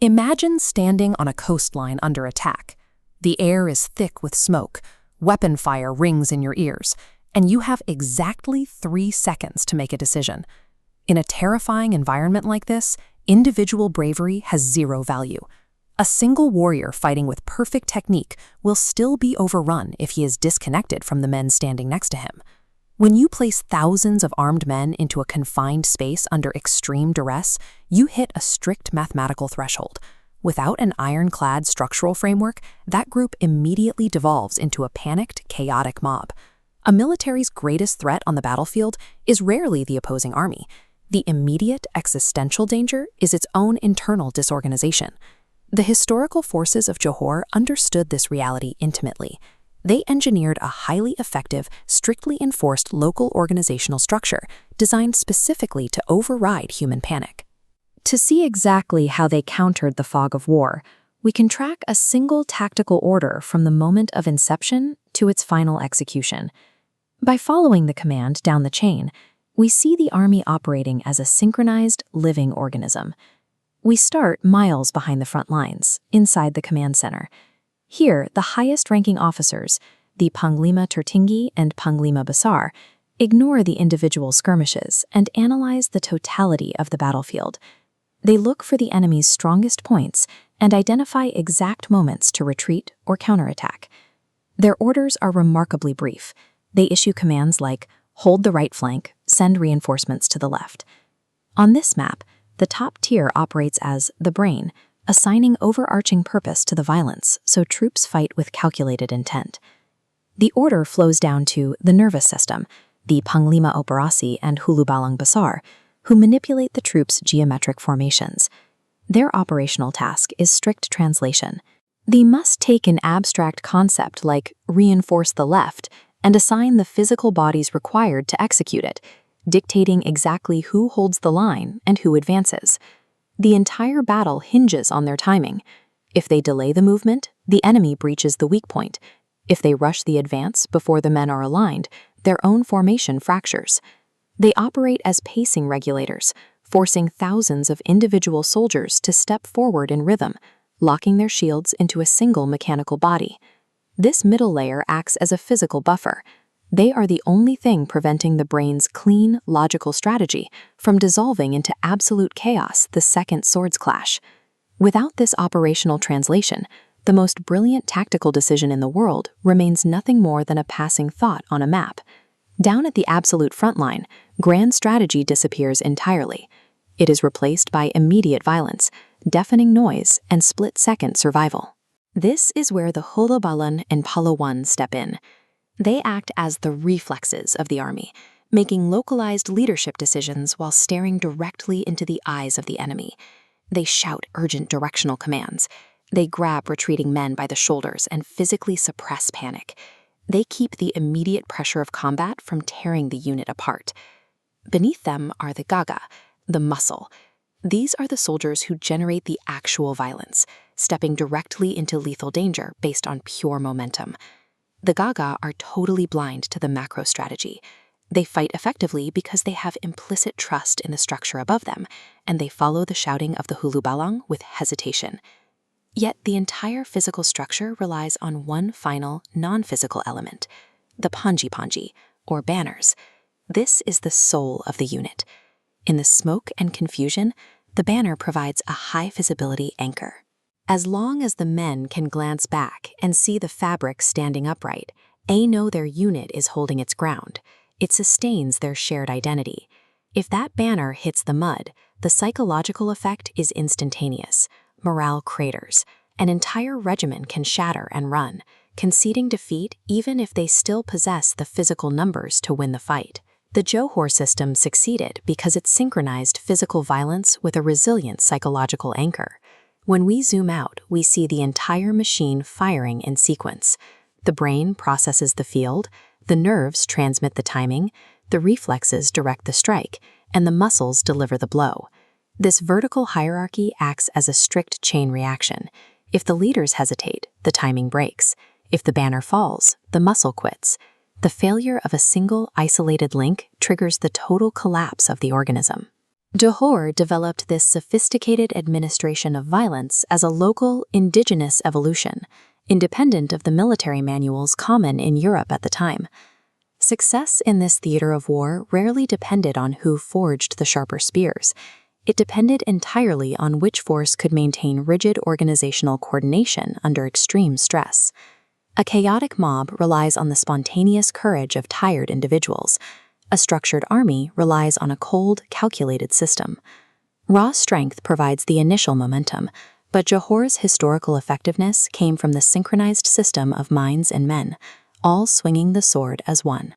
Imagine standing on a coastline under attack. The air is thick with smoke, weapon fire rings in your ears, and you have exactly 3 seconds to make a decision. In a terrifying environment like this, individual bravery has zero value. A single warrior fighting with perfect technique will still be overrun if he is disconnected from the men standing next to him. When you place thousands of armed men into a confined space under extreme duress, you hit a strict mathematical threshold. Without an ironclad structural framework, that group immediately devolves into a panicked, chaotic mob. A military's greatest threat on the battlefield is rarely the opposing army. The immediate existential danger is its own internal disorganization. The historical forces of Johor understood this reality intimately. They engineered a highly effective, strictly enforced local organizational structure designed specifically to override human panic. To see exactly how they countered the fog of war, we can track a single tactical order from the moment of inception to its final execution. By following the command down the chain, we see the army operating as a synchronized, living organism. We start miles behind the front lines, inside the command center. Here, the highest-ranking officers, the Panglima Tertinggi and Panglima Besar, ignore the individual skirmishes and analyze the totality of the battlefield. They look for the enemy's strongest points and identify exact moments to retreat or counterattack. Their orders are remarkably brief. They issue commands like, hold the right flank, send reinforcements to the left. On this map, the top tier operates as the brain, assigning overarching purpose to the violence so troops fight with calculated intent. The order flows down to the nervous system, the Panglima Operasi and Hulubalang Besar, who manipulate the troops' geometric formations. Their operational task is strict translation. They must take an abstract concept like reinforce the left and assign the physical bodies required to execute it, dictating exactly who holds the line and who advances. The entire battle hinges on their timing. If they delay the movement, the enemy breaches the weak point. If they rush the advance before the men are aligned, their own formation fractures. They operate as pacing regulators, forcing thousands of individual soldiers to step forward in rhythm, locking their shields into a single mechanical body. This middle layer acts as a physical buffer. They are the only thing preventing the brain's clean, logical strategy from dissolving into absolute chaos the second swords clash. Without this operational translation, the most brilliant tactical decision in the world remains nothing more than a passing thought on a map. Down at the absolute front line, grand strategy disappears entirely. It is replaced by immediate violence, deafening noise, and split-second survival. This is where the Hulubalan and Palawan step in. They act as the reflexes of the army, making localized leadership decisions while staring directly into the eyes of the enemy. They shout urgent directional commands. They grab retreating men by the shoulders and physically suppress panic. They keep the immediate pressure of combat from tearing the unit apart. Beneath them are the Gaga, the muscle. These are the soldiers who generate the actual violence, stepping directly into lethal danger based on pure momentum. The Gaga are totally blind to the macro strategy. They fight effectively because they have implicit trust in the structure above them, and they follow the shouting of the Hulubalang with hesitation. Yet the entire physical structure relies on one final, non-physical element, the Panji, or banners. This is the soul of the unit. In the smoke and confusion, the banner provides a high-visibility anchor. As long as the men can glance back and see the fabric standing upright, they know their unit is holding its ground. It sustains their shared identity. If that banner hits the mud, the psychological effect is instantaneous. Morale craters. An entire regiment can shatter and run, conceding defeat even if they still possess the physical numbers to win the fight. The Johor system succeeded because it synchronized physical violence with a resilient psychological anchor. When we zoom out, we see the entire machine firing in sequence. The brain processes the field, the nerves transmit the timing, the reflexes direct the strike, and the muscles deliver the blow. This vertical hierarchy acts as a strict chain reaction. If the leaders hesitate, the timing breaks. If the banner falls, the muscle quits. The failure of a single isolated link triggers the total collapse of the organism. Johor developed this sophisticated administration of violence as a local, indigenous evolution, independent of the military manuals common in Europe at the time. Success in this theater of war rarely depended on who forged the sharper spears. It depended entirely on which force could maintain rigid organizational coordination under extreme stress. A chaotic mob relies on the spontaneous courage of tired individuals. A structured army relies on a cold, calculated system. Raw strength provides the initial momentum, but Johor's historical effectiveness came from the synchronized system of minds and men, all swinging the sword as one.